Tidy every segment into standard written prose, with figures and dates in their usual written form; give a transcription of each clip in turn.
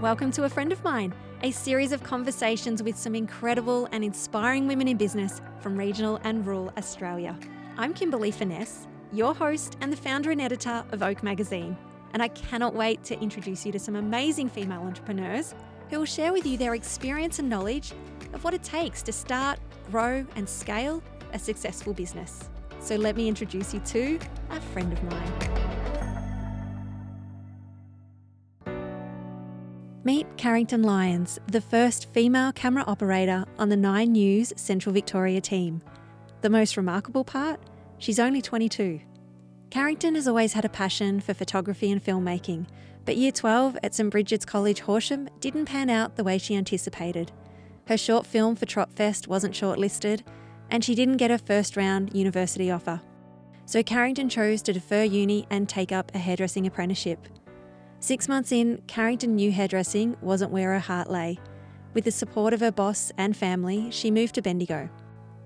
Welcome to A Friend of Mine, a series of conversations with some incredible and inspiring women in business from regional and rural Australia. I'm Kimberly Finesse, your host and the founder and editor of Oak Magazine, and I cannot wait to introduce you to some amazing female entrepreneurs who will share with you their experience and knowledge of what it takes to start, grow and scale a successful business. So let me introduce you to a friend of mine. Meet Carrington Lyons, the first female camera operator on the 9 News Central Victoria team. The most remarkable part? She's only 22. Carrington has always had a passion for photography and filmmaking, but Year 12 at St Brigid's College Horsham didn't pan out the way she anticipated. Her short film for Tropfest wasn't shortlisted, and she didn't get her first round university offer. So Carrington chose to defer uni and take up a hairdressing apprenticeship. 6 months in, Carrington knew hairdressing wasn't where her heart lay. With the support of her boss and family, she moved to Bendigo.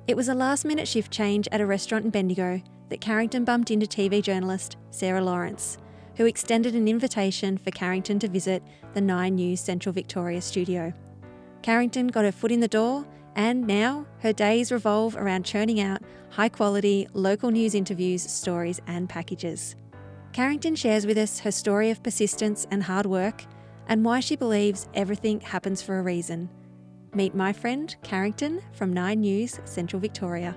It was a last-minute shift change at a restaurant in Bendigo that Carrington bumped into TV journalist Sarah Lawrence, who extended an invitation for Carrington to visit the 9 News Central Victoria studio. Carrington got her foot in the door, and now her days revolve around churning out high-quality local news interviews, stories and packages. Carrington shares with us her story of persistence and hard work and why she believes everything happens for a reason. Meet my friend Carrington from 9 News Central Victoria.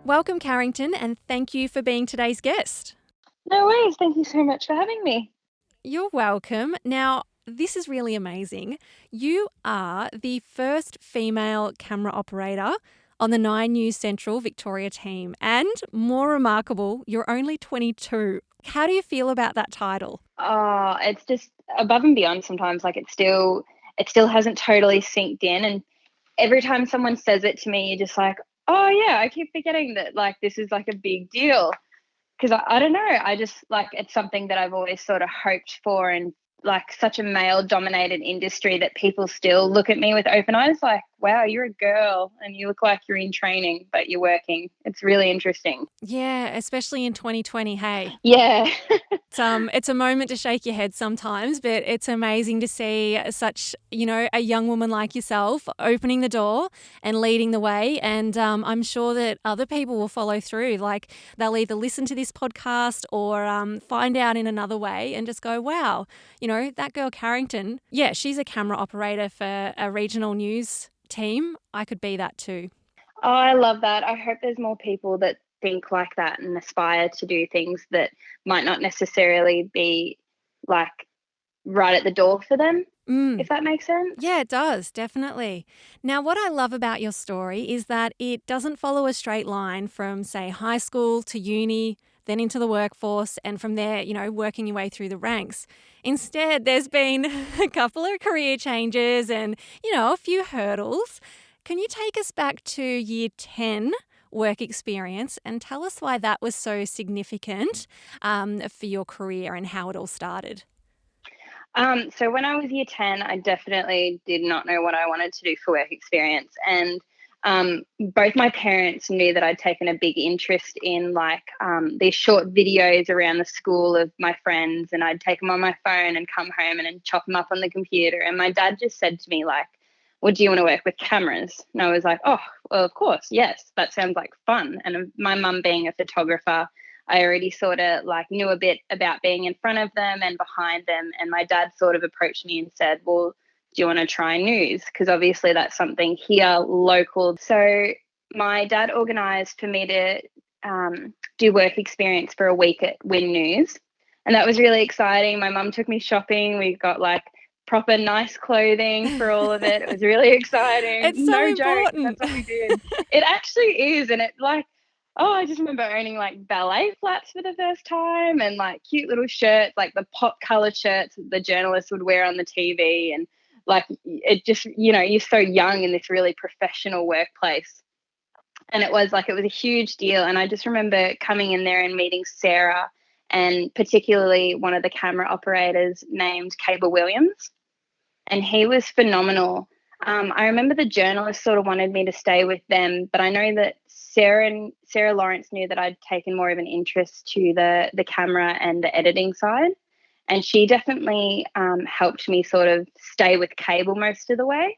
Welcome, Carrington, and thank you for being today's guest. No worries. Thank you so much for having me. You're welcome. Now, this is really amazing. You are the first female camera operator on the 9 News Central Victoria team. And more remarkable, you're only 22. How do you feel about that title? Oh, it's just above and beyond sometimes. Like it still hasn't totally synced in. And every time someone says it to me, you're just like, oh yeah, I keep forgetting that like this is like a big deal. Because I don't know, I just like it's something that I've always sort of hoped for, and like such a male dominated industry that people still look at me with open eyes like, wow, you're a girl and you look like you're in training but you're working. It's really interesting. Yeah, especially in 2020, hey. Yeah. It's a moment to shake your head sometimes, but it's amazing to see such, a young woman like yourself opening the door and leading the way. And I'm sure that other people will follow through. Like they'll either listen to this podcast or find out in another way and just go, wow, that girl Carrington, yeah, she's a camera operator for a regional news team. I could be that too. Oh, I love that. I hope there's more people that think like that and aspire to do things that might not necessarily be like right at the door for them, if that makes sense. Yeah, it does, definitely. Now, what I love about your story is that it doesn't follow a straight line from, say, high school to uni, then into the workforce, and from there, working your way through the ranks. Instead, there's been a couple of career changes and, a few hurdles. Can you take us back to year 10 work experience and tell us why that was so significant for your career and how it all started? So when I was year 10, I definitely did not know what I wanted to do for work experience. And both my parents knew that I'd taken a big interest in these short videos around the school of my friends, and I'd take them on my phone and come home and chop them up on the computer. And my dad just said to me, like, well, do you want to work with cameras? And I was like, oh, well, of course, yes, that sounds like fun. And my mum being a photographer, I already sort of knew a bit about being in front of them and behind them. And my dad sort of approached me and said, well, do you want to try news? Because obviously that's something here local. So my dad organised for me to do work experience for a week at Win News. And that was really exciting. My mum took me shopping. We got proper nice clothing for all of it. It was really exciting. It's so important. Joke, that's what we did. It actually is. And it I just remember owning ballet flats for the first time and cute little shirts, the pop color shirts that the journalists would wear on the TV. And it just, you're so young in this really professional workplace. And it was a huge deal. And I just remember coming in there and meeting Sarah, and particularly one of the camera operators named Cable Williams. And he was phenomenal. I remember the journalist sort of wanted me to stay with them, but I know that Sarah Lawrence knew that I'd taken more of an interest to the camera and the editing side. And she definitely helped me sort of stay with cable most of the way.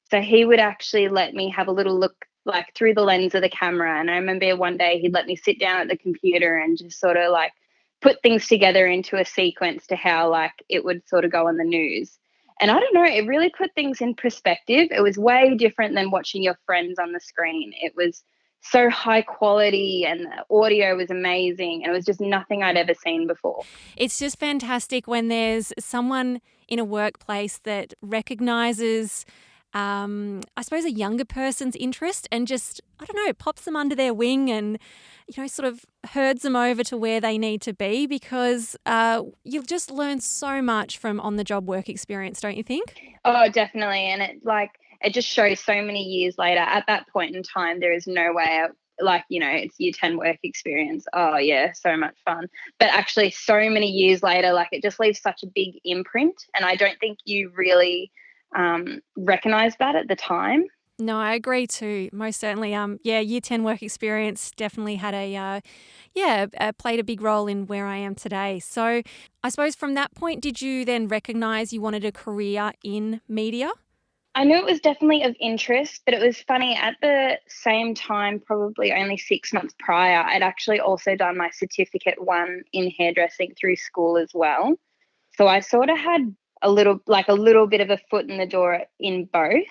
So he would actually let me have a little look like through the lens of the camera. And I remember one day he'd let me sit down at the computer and just sort of like put things together into a sequence to how like it would sort of go on the news. And I don't know, it really put things in perspective. It was way different than watching your friends on the screen. It was so high quality and the audio was amazing. And it was just nothing I'd ever seen before. It's just fantastic when there's someone in a workplace that recognises, I suppose, a younger person's interest and just, I don't know, pops them under their wing and, sort of herds them over to where they need to be, because you'll just learn so much from on-the-job work experience, don't you think? Oh, definitely. And it just shows so many years later. At that point in time, there is no way it's year 10 work experience. Oh yeah, so much fun. But actually so many years later, like it just leaves such a big imprint. And I don't think you really recognize that at the time. No, I agree too. Most certainly. Year 10 work experience definitely had played a big role in where I am today. So I suppose from that point, did you then recognise you wanted a career in media? I knew it was definitely of interest, but it was funny at the same time, probably only 6 months prior, I'd actually also done my certificate 1 in hairdressing through school as well. So I sort of had a little bit of a foot in the door in both.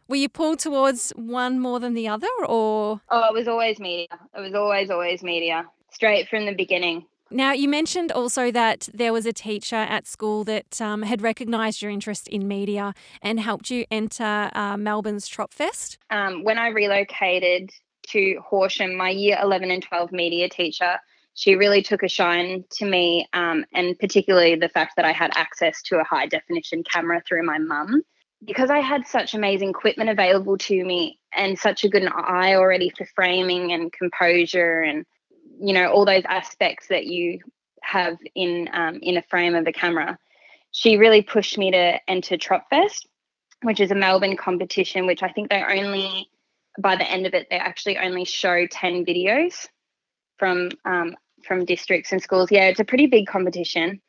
Were you pulled towards one more than the other, or? Oh, it was always media. It was always media, straight from the beginning. Now, you mentioned also that there was a teacher at school that had recognised your interest in media and helped you enter Melbourne's Tropfest. When I relocated to Horsham, my year 11 and 12 media teacher, she really took a shine to me, and particularly the fact that I had access to a high definition camera through my mum. Because I had such amazing equipment available to me and such a good eye already for framing and composure and, all those aspects that you have in a frame of a camera, she really pushed me to enter Tropfest, which is a Melbourne competition, which I think by the end of it, they actually only show 10 videos from districts and schools. Yeah, it's a pretty big competition,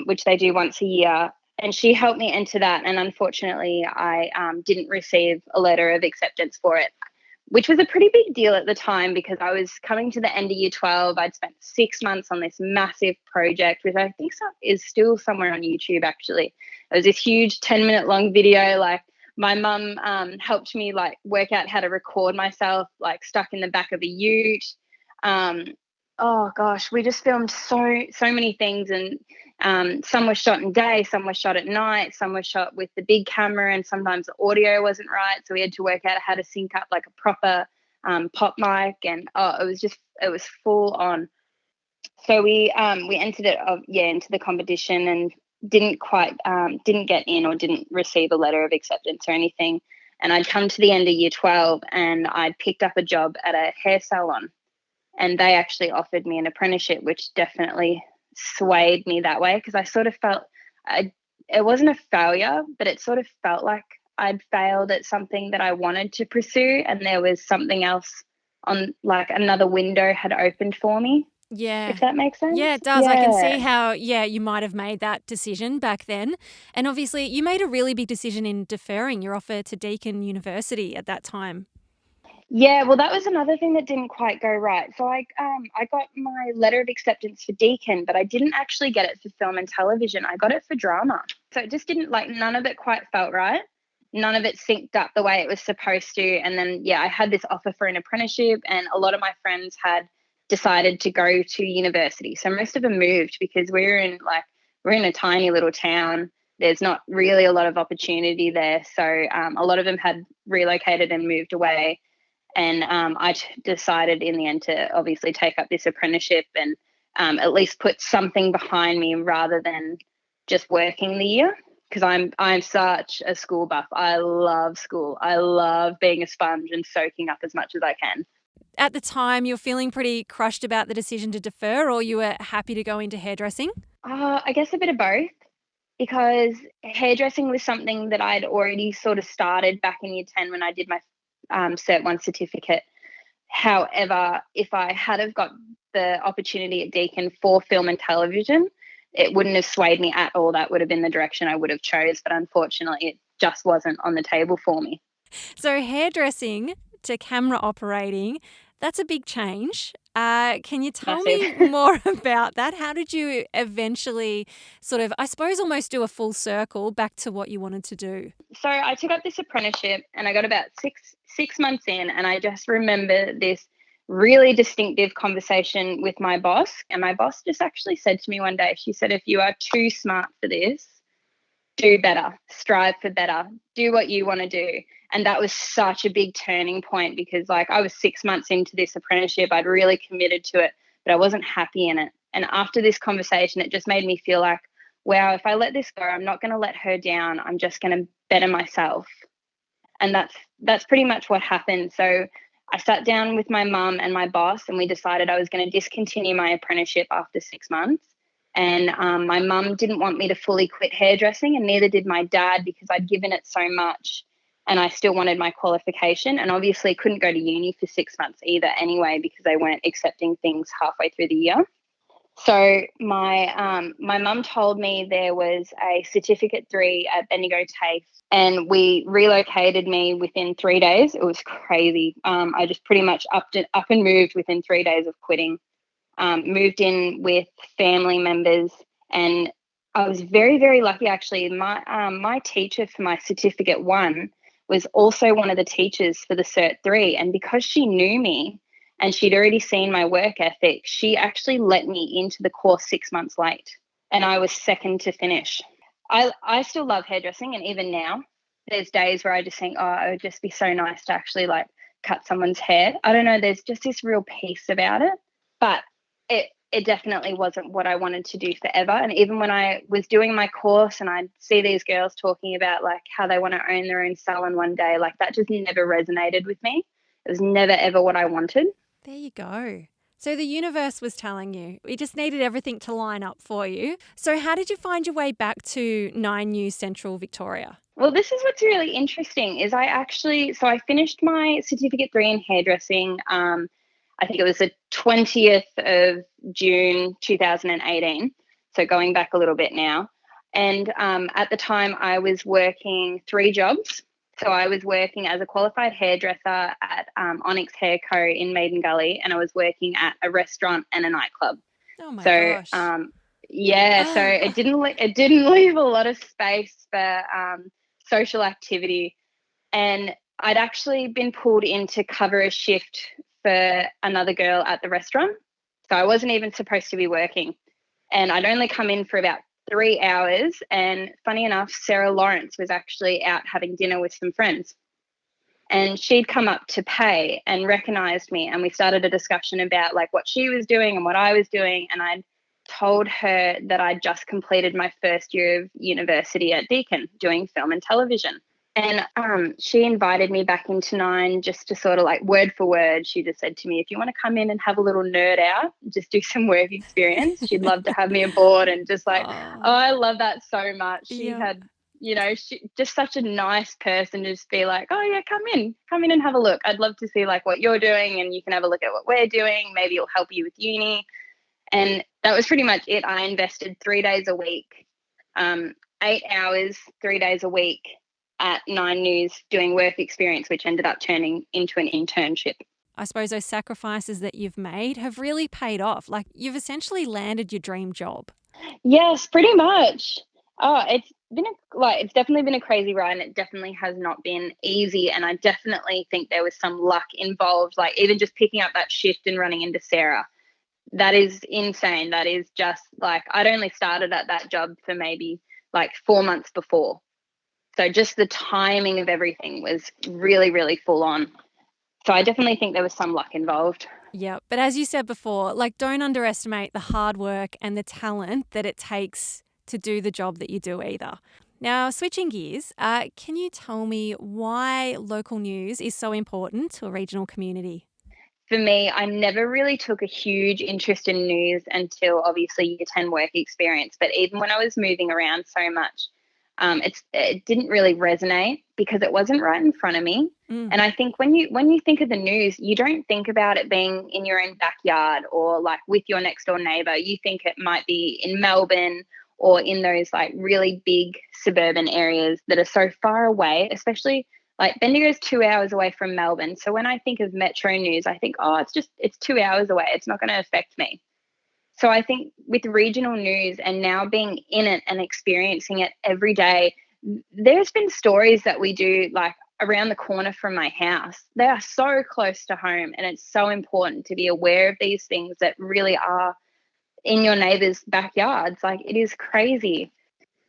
which they do once a year. And she helped me enter that. And unfortunately, I didn't receive a letter of acceptance for it, which was a pretty big deal at the time because I was coming to the end of year 12. I'd spent 6 months on this massive project, which I think is still somewhere on YouTube, actually. It was this huge 10-minute long video. Like my mum helped me like work out how to record myself, like stuck in the back of a ute. Oh gosh, we just filmed so many things, and some were shot in day, some were shot at night, some were shot with the big camera, and sometimes the audio wasn't right, so we had to work out how to sync up like a proper pop mic, and it was full on. So we entered it into the competition and didn't get in or didn't receive a letter of acceptance or anything. And I'd come to the end of year 12 and I'd picked up a job at a hair salon. And they actually offered me an apprenticeship, which definitely swayed me that way because I sort of felt it wasn't a failure, but it sort of felt like I'd failed at something that I wanted to pursue, and there was something else on, like another window had opened for me. Yeah. If that makes sense. Yeah, it does. Yeah. I can see how, you might have made that decision back then. And obviously you made a really big decision in deferring your offer to Deakin University at that time. Yeah, well, that was another thing that didn't quite go right. So I got my letter of acceptance for Deakin, but I didn't actually get it for film and television. I got it for drama. So it just didn't, none of it quite felt right. None of it synced up the way it was supposed to. And then, I had this offer for an apprenticeship, and a lot of my friends had decided to go to university. So most of them moved because we're in a tiny little town. There's not really a lot of opportunity there. So a lot of them had relocated and moved away. And I decided in the end to obviously take up this apprenticeship and at least put something behind me rather than just working the year, because I'm such a school buff. I love school. I love being a sponge and soaking up as much as I can. At the time, you were feeling pretty crushed about the decision to defer, or you were happy to go into hairdressing? I guess a bit of both, because hairdressing was something that I'd already sort of started back in year 10 when I did my Cert 1 certificate. However, if I had have got the opportunity at Deakin for film and television, it wouldn't have swayed me at all. That would have been the direction I would have chose, but unfortunately it just wasn't on the table for me. So hairdressing to camera operating, that's a big change. Can you tell me Massive. more about that? How did you eventually sort of, I suppose, almost do a full circle back to what you wanted to do? So I took up this apprenticeship and I got about six months in, and I just remember this really distinctive conversation with my boss. And my boss just actually said to me one day, she said, if you are too smart for this, do better, strive for better, do what you want to do. And that was such a big turning point, because like I was 6 months into this apprenticeship, I'd really committed to it, but I wasn't happy in it. And after this conversation, it just made me feel like, wow, if I let this go, I'm not going to let her down. I'm just going to better myself. And that's pretty much what happened. So I sat down with my mum and my boss, and we decided I was going to discontinue my apprenticeship after 6 months. And my mum didn't want me to fully quit hairdressing, and neither did my dad, because I'd given it so much and I still wanted my qualification, and obviously couldn't go to uni for 6 months either anyway, because they weren't accepting things halfway through the year. So my mum told me there was a certificate 3 at Bendigo TAFE, and we relocated me within 3 days. It was crazy. I just pretty much up and moved within 3 days of quitting. Moved in with family members, and I was very, very lucky actually. My teacher for my certificate 1 was also one of the teachers for the cert 3, and because she knew me and she'd already seen my work ethic, she actually let me into the course 6 months late, and I was second to finish. I still love hairdressing, and even now there's days where I just think, oh, it would just be so nice to actually like cut someone's hair. I don't know, there's just this real peace about it. But it definitely wasn't what I wanted to do forever. And even when I was doing my course and I'd see these girls talking about like how they want to own their own salon one day, like that just never resonated with me. It was never ever what I wanted. There you go. So the universe was telling you. We just needed everything to line up for you. So how did you find your way back to 9 News Central Victoria? Well, this is what's really interesting is I finished my certificate 3 in hairdressing. I think it was the 20th of June 2018, so going back a little bit now. And at the time, I was working 3 jobs. So I was working as a qualified hairdresser at Onyx Hair Co. in Maiden Gully, and I was working at a restaurant and a nightclub. Oh my So gosh. so it didn't leave a lot of space for social activity. And I'd actually been pulled in to cover a shift for another girl at the restaurant. So I wasn't even supposed to be working. And I'd only come in for about 3 hours. And funny enough, Sarah Lawrence was actually out having dinner with some friends. And she'd come up to pay and recognized me. And we started a discussion about like what she was doing and what I was doing. And I'd told her that I'd just completed my first year of university at Deakin doing film and television. And she invited me back into 9 just to sort of like word for word. She just said to me, if you want to come in and have a little nerd out, just do some work experience, she'd love to have me aboard. And just like, oh, I love that so much. She had, she just such a nice person to just be like, oh yeah, come in and have a look. I'd love to see like what you're doing, and you can have a look at what we're doing. Maybe it'll help you with uni. And that was pretty much it. I invested 3 days a week, 8 hours, 3 days a week at 9 News doing work experience, which ended up turning into an internship. I suppose those sacrifices that you've made have really paid off. Like you've essentially landed your dream job. Yes, pretty much. Oh, it's definitely been a crazy ride, and it definitely has not been easy. And I definitely think there was some luck involved, like even just picking up that shift and running into Sarah. That is insane. That is just like, I'd only started at that job for maybe like 4 months before. So just the timing of everything was really, really full on. So I definitely think there was some luck involved. Yeah. But as you said before, like don't underestimate the hard work and the talent that it takes to do the job that you do either. Now, switching gears, can you tell me why local news is so important to a regional community? For me, I never really took a huge interest in news until obviously year 10 work experience. But even when I was moving around so much, it didn't really resonate because it wasn't right in front of me. And I think when you think of the news, you don't think about it being in your own backyard or like with your next door neighbor. You think it might be in Melbourne or in those like really big suburban areas that are so far away, especially like Bendigo is 2 hours away from Melbourne. So when I think of metro news, I think, oh, it's 2 hours away. It's not going to affect me. So I think with regional news and now being in it and experiencing it every day, there's been stories that we do like around the corner from my house. They are so close to home, and it's so important to be aware of these things that really are in your neighbors' backyards. Like, it is crazy.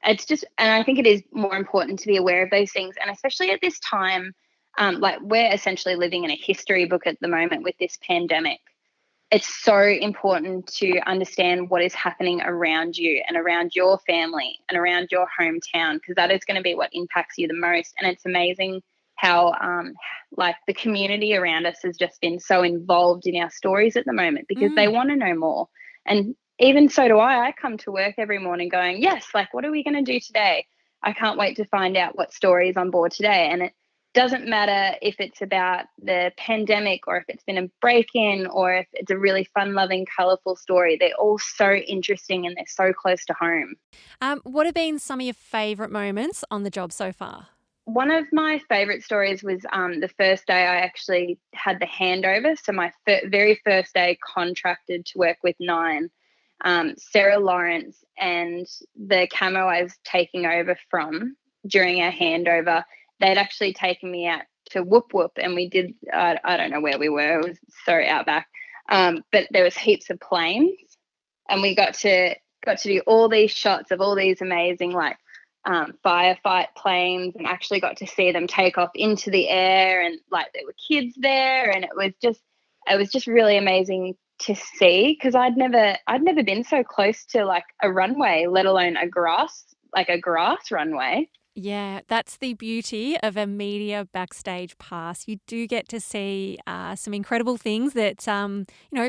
It's just, and I think it is more important to be aware of those things. And especially at this time, like we're essentially living in a history book at the moment with this pandemic. It's so important to understand what is happening around you and around your family and around your hometown, because that is going to be what impacts you the most. And it's amazing how like the community around us has just been so involved in our stories at the moment because they want to know more. And even so do I. I come to work every morning going, yes, like, what are we going to do today? I can't wait to find out what story is on board today. And it doesn't matter if it's about the pandemic or if it's been a break-in or if it's a really fun-loving, colourful story. They're all so interesting and they're so close to home. What have been some of your favourite moments on the job so far? One of my favourite stories was the first day I actually had the handover. So my very first day contracted to work with Nine, Sarah Lawrence, and the camo I was taking over from during our handover, they'd actually taken me out to Whoop Whoop, and we did, I don't know where we were, it was so outback, but there was heaps of planes, and we got to do all these shots of all these amazing like firefight planes, and actually got to see them take off into the air, and like there were kids there, and it was just really amazing to see, because I'd never been so close to like a runway, let alone a grass runway. Yeah, that's the beauty of a media backstage pass. You do get to see some incredible things that,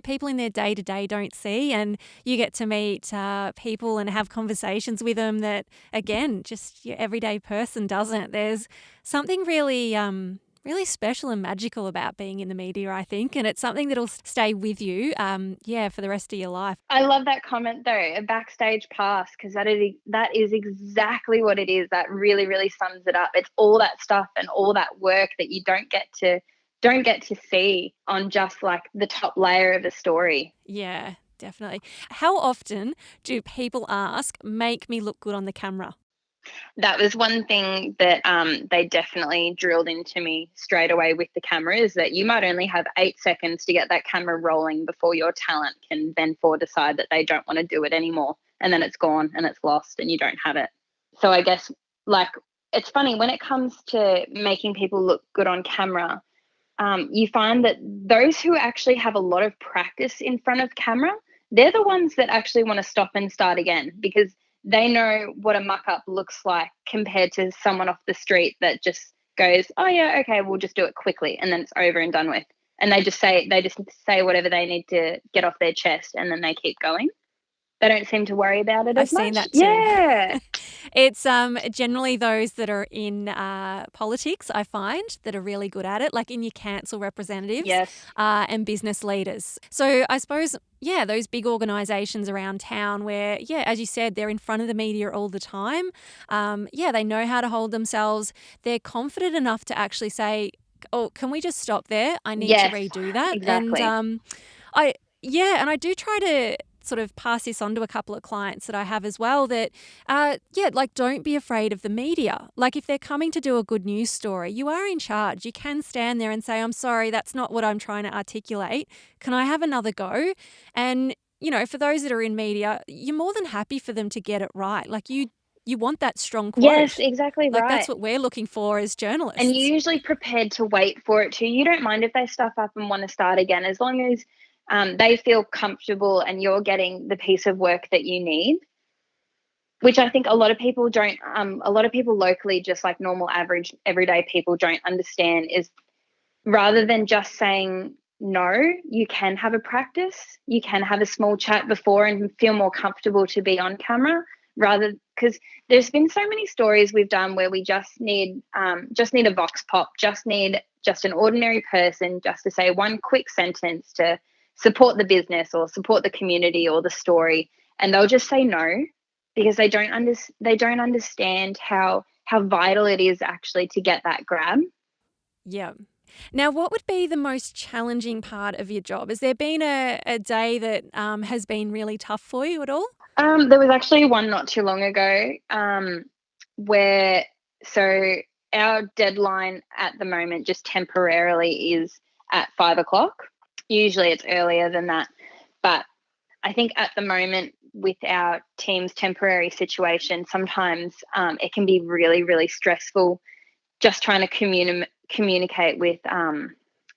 people in their day-to-day don't see, and you get to meet people and have conversations with them that, again, just your everyday person doesn't. There's something really really special and magical about being in the media, I think, and it's something that'll stay with you, for the rest of your life. I love that comment though, a backstage pass, because that is exactly what it is. That really, really sums it up. It's all that stuff and all that work that you don't get to see on just like the top layer of a story. Yeah, definitely. How often do people ask, make me look good on the camera? That was one thing that they definitely drilled into me straight away with the camera, is that you might only have 8 seconds to get that camera rolling before your talent can then decide that they don't want to do it anymore. And then it's gone and it's lost and you don't have it. So I guess like it's funny when it comes to making people look good on camera, you find that those who actually have a lot of practice in front of camera, they're the ones that actually want to stop and start again, because they know what a muck-up looks like compared to someone off the street that just goes, oh, yeah, okay, we'll just do it quickly, and then it's over and done with. And they just say whatever they need to get off their chest, and then they keep going. They don't seem to worry about it I've as much. seen that too. Yeah. It's generally those that are in politics, I find, that are really good at it, like in your council representatives. Yes. And business leaders. So I suppose, those big organisations around town where, as you said, they're in front of the media all the time. They know how to hold themselves. They're confident enough to actually say, oh, can we just stop there? I need to redo that. Exactly. And I do try to sort of pass this on to a couple of clients that I have as well, that, don't be afraid of the media. Like if they're coming to do a good news story, you are in charge. You can stand there and say, I'm sorry, that's not what I'm trying to articulate. Can I have another go? And, for those that are in media, you're more than happy for them to get it right. Like you want that strong quote. Yes, exactly like right. That's what we're looking for as journalists. And you're usually prepared to wait for it too. You don't mind if they stuff up and want to start again, as long as they feel comfortable and you're getting the piece of work that you need, which I think a lot of people don't, a lot of people locally, just like normal, average, everyday people don't understand, is rather than just saying no, you can have a practice, you can have a small chat before and feel more comfortable to be on camera, rather, because there's been so many stories we've done where we just need a vox pop, just an ordinary person just to say one quick sentence to support the business or support the community or the story, and they'll just say no because they don't understand how vital it is actually to get that grab. Yeah. Now, what would be the most challenging part of your job? Has there been a day that has been really tough for you at all? There was actually one not too long ago where our deadline at the moment just temporarily is at 5 o'clock. Usually it's earlier than that, but I think at the moment with our team's temporary situation, sometimes it can be really, really stressful just trying to communicate with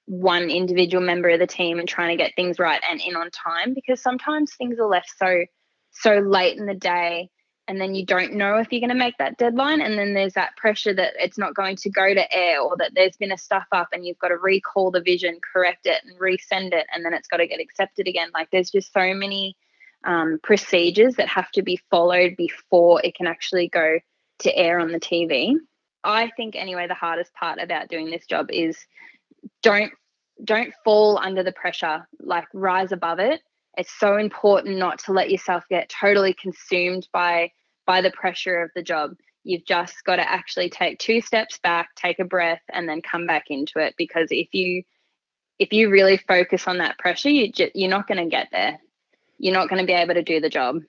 one individual member of the team and trying to get things right and in on time, because sometimes things are left so late in the day and then you don't know if you're going to make that deadline, and then there's that pressure that it's not going to go to air or that there's been a stuff up and you've got to recall the vision, correct it and resend it, and then it's got to get accepted again. Like, there's just so many procedures that have to be followed before it can actually go to air on the TV. I think anyway the hardest part about doing this job is don't fall under the pressure, like rise above it. It's so important not to let yourself get totally consumed by the pressure of the job. You've just got to actually take 2 steps back, take a breath, and then come back into it, because if you really focus on that pressure, you're not going to get there. You're not going to be able to do the job.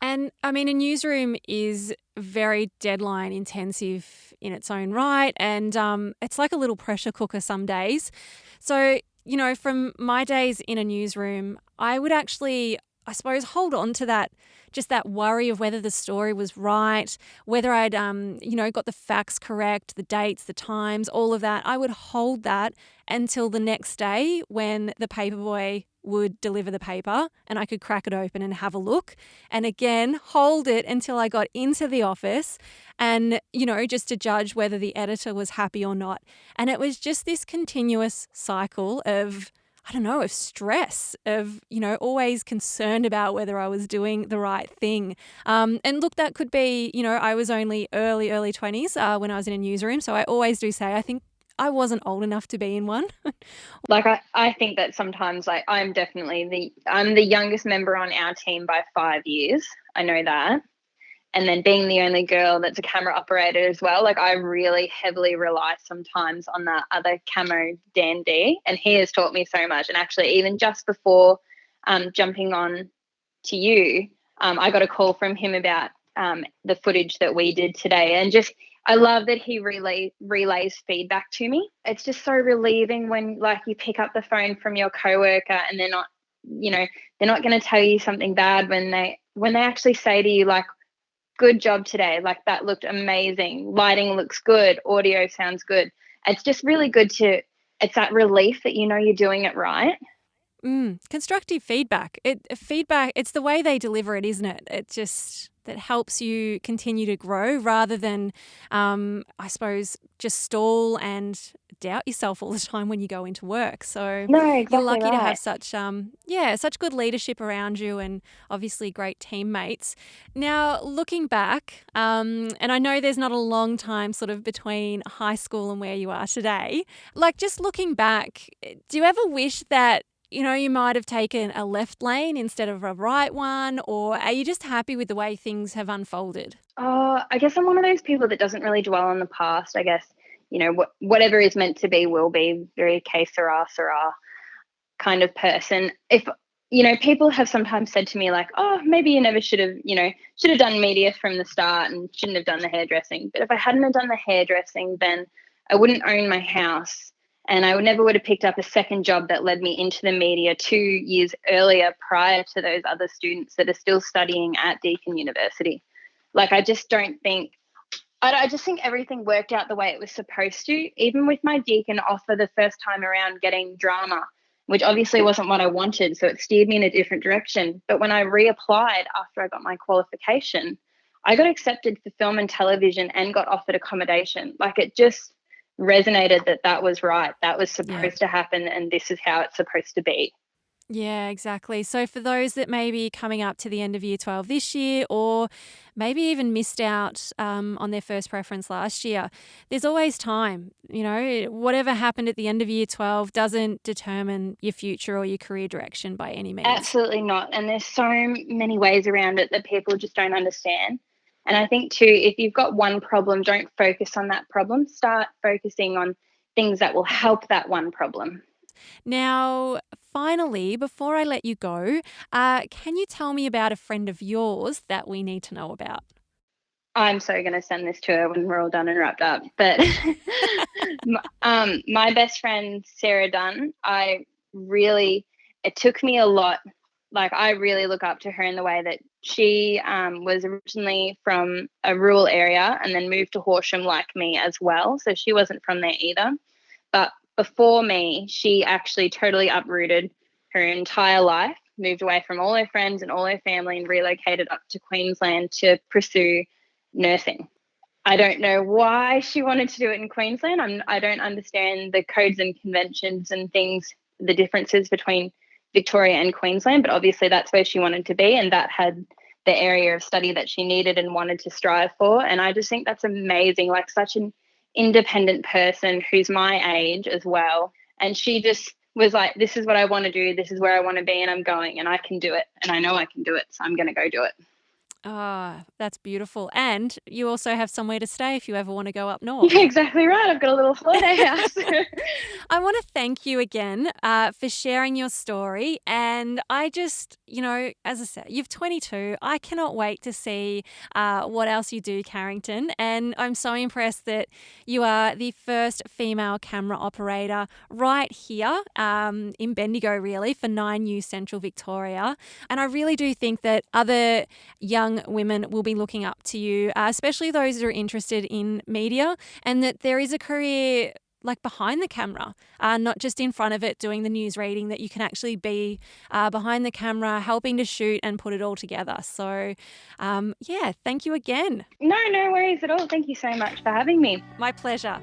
And I mean, a newsroom is very deadline intensive in its own right, and it's like a little pressure cooker some days. So, you know, from my days in a newsroom, I would actually, I suppose, hold on to that, just that worry of whether the story was right, whether I'd, got the facts correct, the dates, the times, all of that. I would hold that until the next day when the paperboy would deliver the paper and I could crack it open and have a look, and again hold it until I got into the office and, just to judge whether the editor was happy or not. And it was just this continuous cycle of, of stress, of, always concerned about whether I was doing the right thing. And look, that could be, I was only early 20s when I was in a newsroom. So I always do say, I think I wasn't old enough to be in one. Like, I think that sometimes, like, I'm the youngest member on our team by 5 years. I know that. And then being the only girl that's a camera operator as well, like, I really heavily rely sometimes on that other camo Dan D, and he has taught me so much. And actually, even just before jumping on to you, I got a call from him about the footage that we did today, and just I love that he relays feedback to me. It's just so relieving when, like, you pick up the phone from your coworker and they're not going to tell you something bad when they actually say to you, like, good job today, like, that looked amazing, lighting looks good, audio sounds good. It's just really good it's that relief that you're doing it right. Constructive feedback. It's the way they deliver it, isn't it? It just that helps you continue to grow rather than, I suppose, just stall and doubt yourself all the time when you go into work. So No, exactly you're lucky right. to have such good leadership around you and obviously great teammates. Now, looking back, and I know there's not a long time sort of between high school and where you are today, like, just looking back, do you ever wish that you might have taken a left lane instead of a right one, or are you just happy with the way things have unfolded? I guess I'm one of those people that doesn't really dwell on the past. I guess, whatever is meant to be will be, very que sera, sera kind of person. If, people have sometimes said to me, like, oh, maybe you never should have done media from the start and shouldn't have done the hairdressing. But if I hadn't have done the hairdressing, then I wouldn't own my house. And I never would have picked up a second job that led me into the media 2 years earlier, prior to those other students that are still studying at Deakin University. Like, I just think everything worked out the way it was supposed to. Even with my Deakin offer the first time around, getting drama, which obviously wasn't what I wanted, so it steered me in a different direction. But when I reapplied after I got my qualification, I got accepted for film and television and got offered accommodation. Like, it just resonated that was right. That was supposed to happen, and this is how it's supposed to be. Yeah, exactly. So for those that may be coming up to the end of year 12 this year, or maybe even missed out on their first preference last year, there's always time. You know, whatever happened at the end of year 12 doesn't determine your future or your career direction by any means. Absolutely not. And there's so many ways around it that people just don't understand. And I think too, if you've got one problem, don't focus on that problem. Start focusing on things that will help that one problem. Now, finally, before I let you go, can you tell me about a friend of yours that we need to know about? I'm so going to send this to her when we're all done and wrapped up. But my best friend, Sarah Dunn, it took me a lot. Like, I really look up to her in the way that she was originally from a rural area and then moved to Horsham like me as well. So she wasn't from there either. But before me, she actually totally uprooted her entire life, moved away from all her friends and all her family and relocated up to Queensland to pursue nursing. I don't know why she wanted to do it in Queensland. I don't understand the codes and conventions and things, the differences between Victoria and Queensland, but obviously that's where she wanted to be, and that had the area of study that she needed and wanted to strive for. And I just think that's amazing, like such an independent person who's my age as well. And she just was like, this is what I want to do, this is where I want to be, and I'm going, and I can do it, and I know I can do it, so I'm going to go do it. Ah, that's beautiful. And you also have somewhere to stay if you ever want to go up north. Yeah, exactly right. I've got a little holiday house. I want to thank you again for sharing your story. And I just, as I said, you're 22. I cannot wait to see what else you do, Carrington. And I'm so impressed that you are the first female camera operator right here in Bendigo, really, for 9 News Central Victoria. And I really do think that other young women will be looking up to you, especially those that are interested in media, and that there is a career like behind the camera, not just in front of it doing the news reading, that you can actually be behind the camera helping to shoot and put it all together. So thank you again. No worries at all. Thank you so much for having me. My pleasure.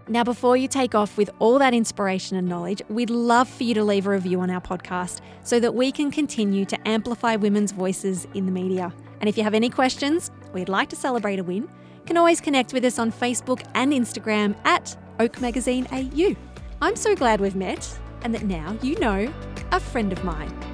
Now, before you take off with all that inspiration and knowledge, we'd love for you to leave a review on our podcast so that we can continue to amplify women's voices in the media. And if you have any questions, we'd like to celebrate a win, you can always connect with us on Facebook and Instagram at Oak Magazine AU. I'm so glad we've met and that now you know a friend of mine.